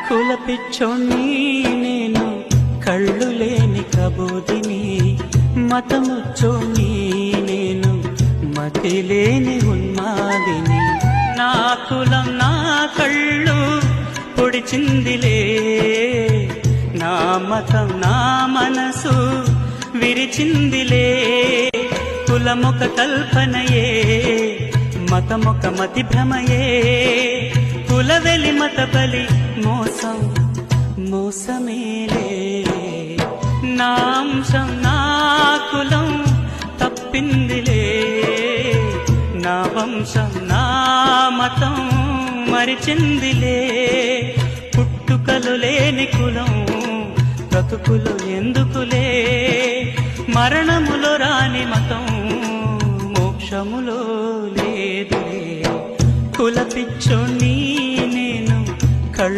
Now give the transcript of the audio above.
కులపిచ్చోణ్ణి నేను, కళ్ళు లేని కబోదిని. మతముచ్చోణ్ణి నేను, మతి లేని ఉన్మాదిని. నా కులం నా కళ్ళు పొడిచిందిలే, నా మతం నా మనసు విరిచిందిలే. కులమొక కల్పనయే, మతమొక మతి భ్రమయే. కులవెలి మత బలి మోసం మోసమేలే. నా అంశం నా కులం తప్పిందిలే, నా వంశం నా మతం మరిచిందిలే. పుట్టుకలు లేని కులం బ్రతుకులు ఎందుకులే. మరణములో రాని మతం మోక్షములో లేదులే. కులపిచ్చోణ్ణి నేను, కళ్ళు